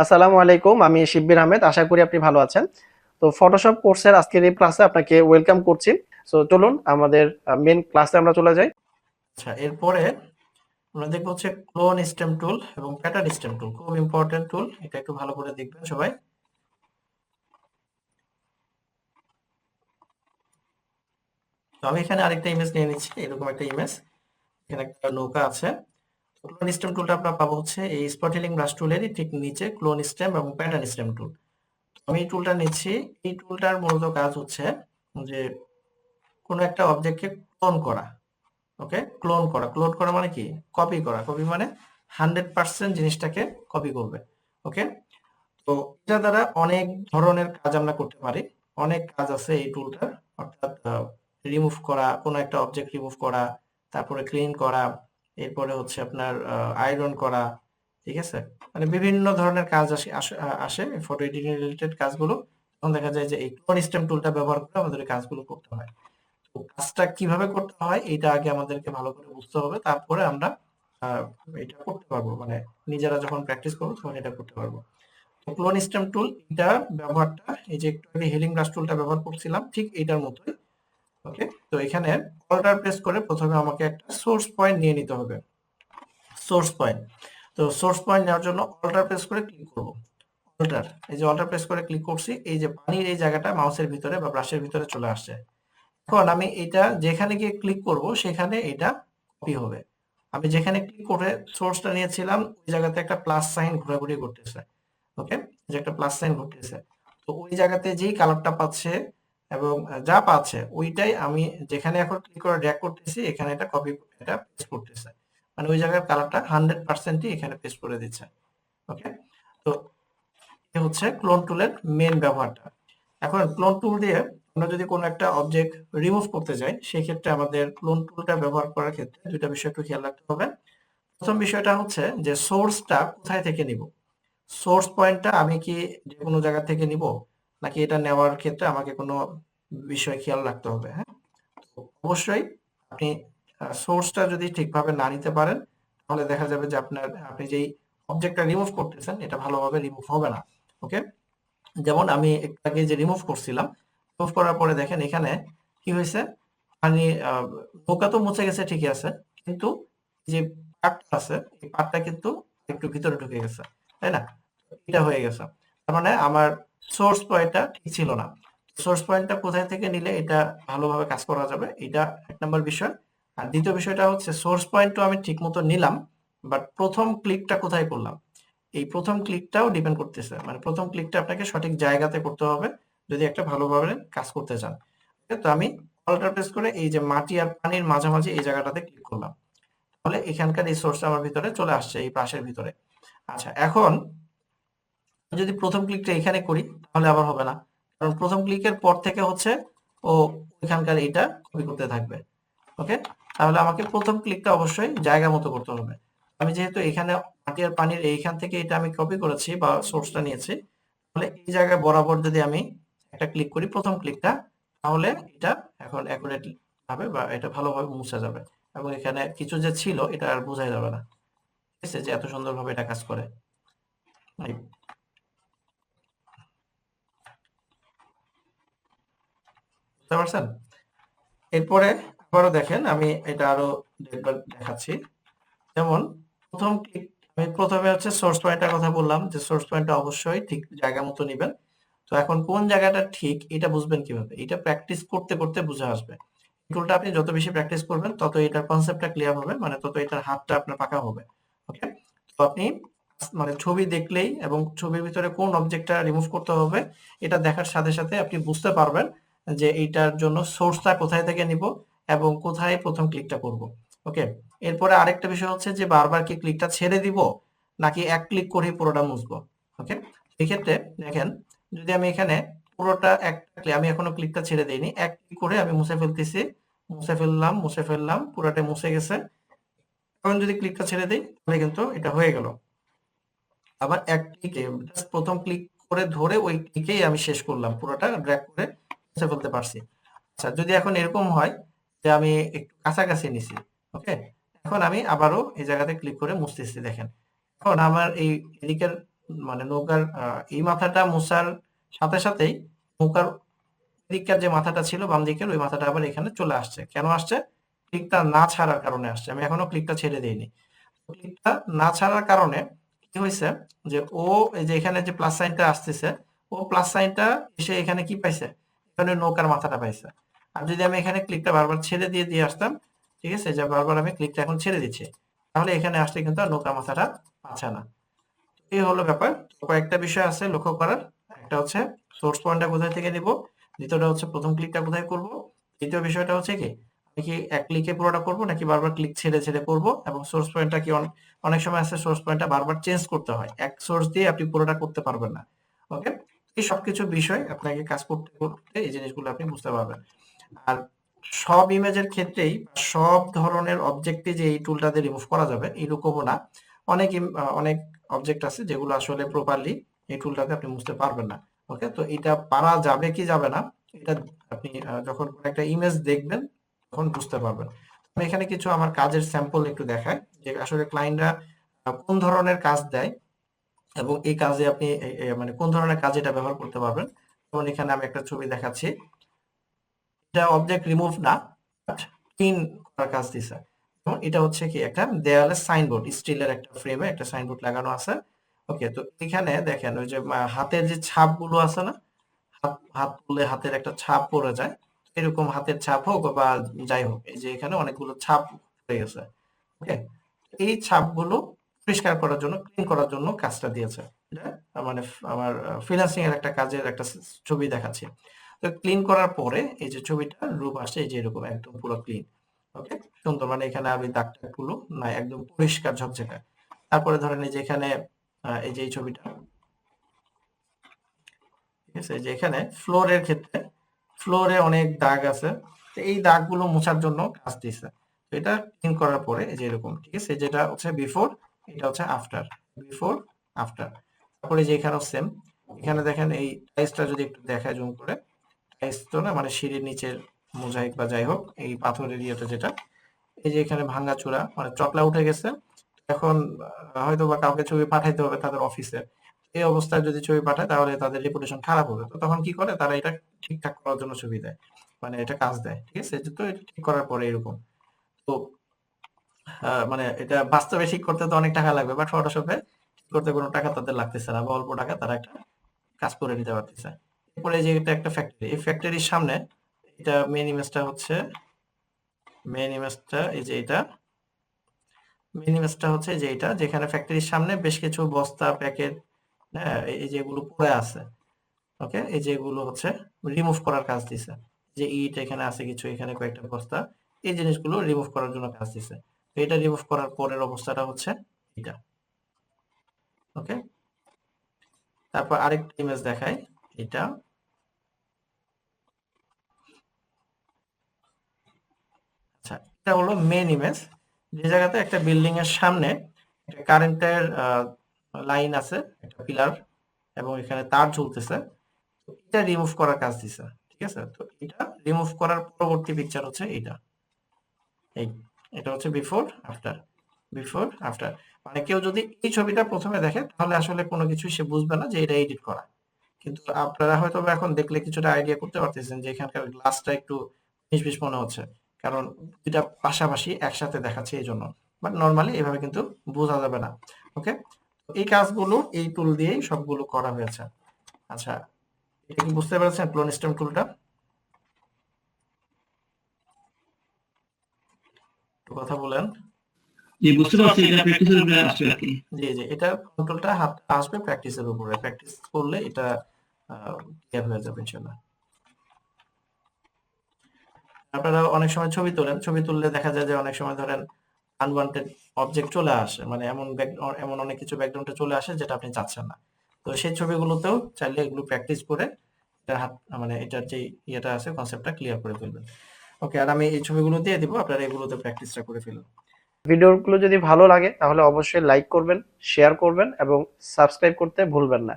আসসালামু আলাইকুম, আমি শিব্বির আহমেদ। আশা করি আপনি ভালো আছেন। তো ফটোশপ কোর্সের আজকের এই ক্লাসে আপনাকে ওয়েলকাম করছি। সো চলুন আমাদের মেন ক্লাসে আমরা চলে যাই। আচ্ছা, এরপরে আমরা দেখবো হচ্ছে ক্লোন স্টেম টুল এবং প্যাটার্ন স্টেম টুল। খুব ইম্পর্টেন্ট টুল, এটা একটু ভালো করে দেখবেন সবাই। তো আমি এখানে আরেকটা ইমেজ নিয়ে নিচ্ছি, এরকম একটা ইমেজ। এখানে একটা নৌকা আছে। ক্লোন স্টেম টুলটা আমরা পাবো হচ্ছে এই স্পটেলিং ব্রাশ টুলেরই ঠিক নিচে ক্লোন স্টেম এবং প্যাটার্ন স্টেম টুল। আমি এই টুলটা নিচ্ছি। এই টুলটার মূলত কাজ হচ্ছে যে কোনো একটা অবজেক্টকে ক্লোন করা। ওকে, ক্লোন করা মানে কি? কপি করা। কপি মানে 100% জিনিসটাকে কপি করবে। ওকে, তো এটা দ্বারা অনেক ধরনের কাজ আমরা করতে পারি। অনেক কাজ আছে এই টুলটার। অর্থাৎ রিমুভ করা, কোনো একটা অবজেক্ট রিমুভ করা, তারপরে ক্লিন করা, এরপরে হচ্ছে আপনার আয়রন করা। ঠিক আছে? মানে বিভিন্ন ধরনের কাজ আসে ফটো এডিটিং রিলেটেড কাজগুলো। তখন দেখা যায় যে এই ক্লোন স্টেম টুলটা ব্যবহার করে আমাদের এই কাজগুলো করতে হয়। তো কাজটা কিভাবে করতে হয় এটা আগে আমাদেরকে ভালো করে বুঝতে হবে। তারপরে আমরা আহ, এটা করতে পারবো। মানে নিজেরা যখন প্র্যাকটিস করবো তখন এটা করতে পারবো। ক্লোন স্টেম টুল, এটা ব্যবহারটা এই যে একটু আগে হিলিং ব্রাশ টুলটা ব্যবহার করছিলাম ঠিক এইটার মতোই। ওকে, তো এখানে অল্টার প্রেস করে প্রথমে আমাকে একটা সোর্স পয়েন্ট নিয়ে নিতে হবে। সোর্স পয়েন্ট, তো সোর্স পয়েন্ট নেওয়ার জন্য অল্টার প্রেস করে ক্লিক করব। অল্টার, এই যে অল্টার প্রেস করে ক্লিক করছি, এই যে পানির এই জায়গাটা মাউসের ভিতরে বা ব্রাশের ভিতরে চলে আসছে। এখন আমি এটা যেখানে গিয়ে ক্লিক করব সেখানে এটা কপি হবে। আমি যেখানে ক্লিক করে সোর্সটা নিয়েছিলাম ওই জায়গাতে একটা প্লাস সাইন ঘোরাঘুরি করতেছে। ওকে, যে একটা প্লাস সাইন ঘটতেছে। তো ওই জায়গাতে যেই কালারটা পাচ্ছে এবং যা পাচ্ছে ওইটাই আমি যেখানে এখন ক্লিক করে ড্র্যাগ করতেছি এখানে এটা কপি, এটা পেস্ট করতেছে। মানে ওই জায়গার কালারটা 100%ই এখানে পেস্ট করে দিচ্ছে। ওকে, তো এ হচ্ছে ক্লোন টুলের মেন ব্যবহারটা। এখন ক্লোন টুল দিয়ে আমরা যদি কোনো একটা অবজেক্ট রিমুভ করতে যাই সেক্ষেত্রে আমাদের ক্লোন টুলটা ব্যবহার করার ক্ষেত্রে দুইটা বিষয় একটু খেয়াল রাখতে হবে। প্রথম বিষয়টা হচ্ছে যে সোর্সটা কোথায় থেকে নিব। সোর্স পয়েন্টটা আমি কি যেকোনো জায়গা থেকে নিব, নাকি এটা নেওয়ার ক্ষেত্রে আমাকে কোনো বিষয় খেয়াল রাখতে হবে? হ্যাঁ, তো অবশ্যই আপনি সোর্সটা যদি ঠিকভাবে না নিতে পারেন তাহলে দেখা যাবে যে আপনি যেই অবজেক্টটা রিমুভ করতেছেন এটা ভালোভাবে রিমুভ হবে না। ওকে, যেমন আমি একটু আগে যে রিমুভ করছিলাম, রিমুভ করার পরে দেখেন এখানে কি হয়েছে। মানে নৌকা তো মুছে গেছে ঠিকই আছে, কিন্তু যে পার্টটা আছে এই পার্টটা কিন্তু একটু ভিতরে ঢুকে গেছে, তাই না? এটা হয়ে গেছে। তার মানে আমার সোর্স পয়েন্টটা ঠিক ছিল না। সোর্স পয়েন্টটা কোথায় থেকে নিলে এটা ভালোভাবে কাজ করা যাবে, এটা এক নম্বর বিষয়। আর দ্বিতীয় বিষয়টা হচ্ছে সোর্স পয়েন্টও আমি ঠিক মতো নিলাম, বাট প্রথম ক্লিকটা কোথায় করলাম এই প্রথম ক্লিকটাও ডিপেন্ড করতেছে। মানে প্রথম ক্লিকটা আপনাকে সঠিক জায়গাতে করতে হবে যদি একটা ভালোভাবে কাজ করতে চান। তো আমি অল্টার প্রেস করে এই যে মাটি আর পানির মাঝামাঝি এই জায়গাটাতে ক্লিক করলাম, তাহলে এখানকার এই সোর্সটা আমার ভিতরে চলে আসছে এই পাশের ভিতরে। আচ্ছা, এখন যদি প্রথম ক্লিকটা এখানে করি তাহলে আবার হবে না, কারণ প্রথম ক্লিকের পর থেকে হচ্ছে ও এখানকার এটা কপি করতে থাকবে। ওকে, তাহলে আমাকে প্রথম ক্লিকটা অবশ্যই জায়গা মতো করতে হবে। আমি যেহেতু এখানে মাটি আর পানির এইখান থেকে এটা আমি কপি করেছি বা সোর্সটা নিয়েছি, তাহলে এই জায়গায় বরাবর যদি আমি একটা ক্লিক করি প্রথম ক্লিকটা, তাহলে এটা এখন অ্যাকুরেট হবে বা এটা ভালোভাবে মুছে যাবে এবং এখানে কিছু যে ছিল এটা আর বোঝা যাবে না। ঠিক আছে, যে এত সুন্দরভাবে এটা কাজ করে। এই, বুঝতে পারছেন? এরপরে আবারও দেখেন, আমি এটা আরো একবার দেখাচ্ছি। যেমন প্রথম ক্লিক, আমি প্রথমে হচ্ছে সোর্স পয়েন্টের কথা বললাম যে সোর্স পয়েন্টটা অবশ্যই ঠিক জায়গা মতো নিবেন। তো এখন কোন জায়গাটা ঠিক এটা বুঝবেন কিভাবে? এটা প্র্যাকটিস করতে করতে বুঝে আসবে। টুলটা আপনি যত বেশি প্র্যাকটিস করবেন তত এটার কনসেপ্টটা ক্লিয়ার হবে, মানে তত এটার হাতটা আপনার পাকা হবে। ওকে, তো আপনি মানে ছবি দেখলেই এবং ছবির ভিতরে কোন অবজেক্টটা রিমুভ করতে হবে এটা দেখার সাথে সাথে আপনি বুঝতে পারবেন যে এইটার জন্য সোর্সটা কোথায় থেকে নিব এবং কোথায় প্রথম ক্লিকটা করব। ওকে, এরপরে আরেকটা বিষয় হচ্ছে যে বারবার কি ক্লিকটা ছেড়ে দিব নাকি এক ক্লিক করেই পুরোটা মুছবো। ওকে, এক্ষেত্রে দেখেন, যদি আমি এখানে পুরোটা আমি এখনো ক্লিকটা ছেড়ে দেইনি, এক ক্লিক করে আমি মুছে ফেলতেছি, মুছে ফেললাম, পুরোটা মুছে গেছে। এখন যদি ক্লিকটা ছেড়ে দেই তাহলে কিন্তু এটা হয়ে গেল। আবার এক ক্লিকে জাস্ট প্রথম ক্লিক করে ধরে ওই ক্লিকেই আমি শেষ করলাম, পুরোটা ড্র্যাগ করে মুছে ফেলতে পারছি। আচ্ছা, যদি এখন এরকম হয় যে আমি একটু কাছাকাছি নিছি, ওকে, এখন আমি আবারও এই জায়গাতে ক্লিক করে মুছতেছি। দেখেন এখন আমার এই এদিকের মানে নৌকার এই মাথাটা মোছার সাথে সাথেই নৌকার দিককার যে মাথাটা ছিল বাম দিকের ওই মাথাটা আবার এখানে চলে আসছে। কেন আসছে? ক্লিকটা না ছাড়ার কারণে আসছে। আমি এখনো ক্লিকটা ছেড়ে দেইনি। ক্লিকটা না ছাড়ার কারণে কি হইছে যে ও এই যে এখানে যে প্লাস সাইনটা আসতেছে, ও প্লাস সাইনটা এসে এখানে কি পাইছে? এখানে নৌকার মাথাটা পাইছে। আর যদি আমি এখানে ক্লিকটা বারবার ছেড়ে দিয়ে আসতাম, ঠিক আছে? যে বারবার আমি ক্লিকটা এখন ছেড়ে দিচ্ছি। তাহলে এখানে আসলে কিন্তু আর নৌকার মাথাটা পাচ্ছে না। এই হলো ব্যাপার। তো কয়েকটা বিষয় আছে লক্ষ্য করার। একটা হচ্ছে সোর্স পয়েন্টটা কোথায় থেকে নিব, দ্বিতীয়টা হচ্ছে প্রথম ক্লিকটা কোথায় করব, তৃতীয় বিষয়টা হচ্ছে কি আমি কি এক ক্লিকে পুরোটা করব নাকি বারবার ক্লিক ছেড়ে করব, এবং সোর্স পয়েন্টটা কি অনেক সময় আছে সোর্স পয়েন্টটা বারবার চেঞ্জ করতে হয়, এক সোর্স দিয়ে আপনি পুরোটা করতে পারবেন না। ওকে, এই সবকিছু বিষয় আপনাকে কাজ করতে করতে এই জিনিসগুলো আপনি বুঝতে পারবেন। আর সব ইমেজের ক্ষেত্রেই সব ধরনের অবজেক্টে যে এই টুলটা দিয়ে রিমুভ করা যাবে এরকমও না। অনেক অবজেক্ট আছে যেগুলো আসলে প্রপারলি এই টুলটাতে আপনি মুছতে পারবেন না। ওকে, তো এটা পারা যাবে কি যাবে না এটা আপনি যখন কোনো একটা ইমেজ দেখবেন তখন বুঝতে পারবেন। আমি এখানে কিছু আমার কাজের স্যাম্পল একটু দেখাই যে আসলে ক্লায়েন্টরা কোন ধরনের কাজ দেয় এবং এই কাজে আপনি মানে কোন ধরনের কাজে এটা ব্যবহার করতে পারবেন। যেমন এখানে আমি একটা ছবি দেখাচ্ছি, এটা অবজেক্ট রিমুভ না, বাট ক্লিন করার কাজ দিছে। এবং এটা হচ্ছে কি একটা দেয়ালে সাইনবোর্ড, স্টিলের একটা ফ্রেমে একটা সাইনবোর্ড লাগানো আছে। ওকে, তো এখানে দেখেন ওই যে হাতের যে ছাপগুলো আছে না, হাত হাত তুললে হাতের একটা ছাপ পড়ে যায়, এরকম হাতের ছাপ হোক বা যাই হোক, এই যে এখানে অনেকগুলো ছাপ পড়ে গেছে। ওকে, এই ছাপগুলো পরিষ্কার করার জন্য, ক্লিন করার জন্য কাজটা দিয়েছে। এটা মানে আমার ফ্রিল্যান্সিং এর একটা কাজের একটা ছবি দেখাচ্ছি। তো ক্লিন করার পরে এই যে ছবিটা রূপ আসছে এই যে এরকম একদম পুরো ক্লিন। ওকে, সুন্দর, মানে এখানে আর ওই দাগ টাগগুলো নাই, একদম পরিষ্কার ঝকঝকে। তারপরে ধরেন এই যে এখানে এই যে এই ছবিটা, ঠিক আছে? যে এখানে ফ্লোরের ক্ষেত্রে ফ্লোরে অনেক দাগ আছে, তো এই দাগগুলো মোছার জন্য কাজ দিছে। তো এটা ক্লিন করার পরে এই যে এরকম, ঠিক আছে? যেটা হচ্ছে বিফোর, এটা হচ্ছে আফটার, বিফোর আফটার। তারপরে যে এখানেও সেম, এখানে দেখেন এই টাইলসটা যদি একটু দেখায় জুম করে, টাইলস তো না মানে সিঁড়ির নিচের মোজাইক বা যাই হোক এই পাথরের ইয়েটা যেটা, এই যে এখানে ভাঙাচোরা মানে চকলা উঠে গেছে। এখন হয়তো বা কাউকে ছবি পাঠাইতে হবে তাদের অফিসে, এই অবস্থায় যদি ছবি পাঠায় তাহলে তাদের রেপুটেশন খারাপ হবে। তো তখন কি করে তারা এটা ঠিকঠাক করার জন্য ছবি দেয়, মানে এটা কাজ দেয়, ঠিক আছে? তো এটা ঠিক করার পরে এরকম। তো মানে এটা বাস্তবে ঠিক করতে তো অনেক টাকা লাগবে, বাট ফটোশপে ঠিক করতে কোনো টাকা তাদের লাগতেছে না, বা অল্প টাকা তারা একটা কাজ করে নিতে পারতেছে। এরপরে যে এটা একটা ফ্যাক্টরি, এই ফ্যাক্টরির সামনে এটা মেন ইমেজটা হচ্ছে, মেন ইমেজটা এই যে এটা, মেন ইমেজটা হচ্ছে যে এটা, যেখানে ফ্যাক্টরির সামনে বেশ কিছু বস্তা প্যাকেট, হ্যাঁ এই যেগুলো পড়ে আছে। ওকে, এই যে এগুলো হচ্ছে রিমুভ করার কাজ দিছে। যে ইট এখানে আছে কিছু, এখানে কয়েকটা বস্তা, এই জিনিসগুলো রিমুভ করার জন্য কাজ দিছে। তো এটা রিমুভ করার পরের অবস্থাটা হচ্ছে এটা। ওকে, তারপর আরেকটা ইমেজ দেখাই, এটা আচ্ছা, এটা হলো মেন ইমেজ, যে জায়গাতে একটা বিল্ডিং এর সামনে একটা কারেন্টের লাইন আছে, একটা পিলার, এবং এখানে তার ঝুলতেছে। তো এটা রিমুভ করার কাজ দিছে, ঠিক আছে? তো এটা রিমুভ করার পরবর্তী পিকচার হচ্ছে এটা, এই এটা হচ্ছে বিফোর আফটার, বিফোর আফটার। মানে কেউ যদি এই ছবিটা প্রথমে দেখে তাহলে আসলে কোনো কিছু সে বুঝবে না যে এটা এডিট করা। কিন্তু আপনারা হয়তো বা এখন দেখলে কিছুটা আইডিয়া করতে পারতেছেন যে এখানকার গ্লাসটা একটু ফিসফিস মনে হচ্ছে, কারণ দুইটা পাশাপাশি একসাথে দেখাচ্ছে এই জন্য। বাট নর্মালি এভাবে কিন্তু বোঝা যাবে না। ওকে, এই কাজগুলো এই টুল দিয়েই সবগুলো করা হয়েছে। আচ্ছা, এটা কি বুঝতে পেরেছেন ক্লোন স্টেম টুলটা? একটু কথা বলেন। জি, বুঝতে পারছি এটা প্র্যাকটিসের উপরে আসবে আর কি। জি জি, এটা কন্ট্রোলটা হাত আসবে প্র্যাকটিসের উপরে, প্র্যাকটিস করলে এটা ক্লিয়ার হয়ে যাবে ইনশাআল্লাহ। আপনারা অনেক সময় ছবি তোলেন, ছবি তুললে দেখা যায় যে অনেক সময় ধরেন আনওয়ান্টেড অবজেক্ট চলে আসে, মানে এমন অনেক কিছু ব্যাকগ্রাউন্ডে চলে আসে যেটা আপনি চাচ্ছেন না। তো সেই ছবিগুলোতেও চাইলে এগুলো প্র্যাকটিস করে এটা হাত মানে এটার যে ইয়েটা আছে কনসেপ্টটা ক্লিয়ার করে ফেলবেন। ওকে, আর আমি এই ছবিগুলো দিয়ে দিব, আপনারা এগুলোতে প্র্যাকটিসটা করে ফেলুন। ভিডিওগুলো যদি ভালো লাগে তাহলে অবশ্যই লাইক করবেন, শেয়ার করবেন এবং সাবস্ক্রাইব করতে ভুলবেন না।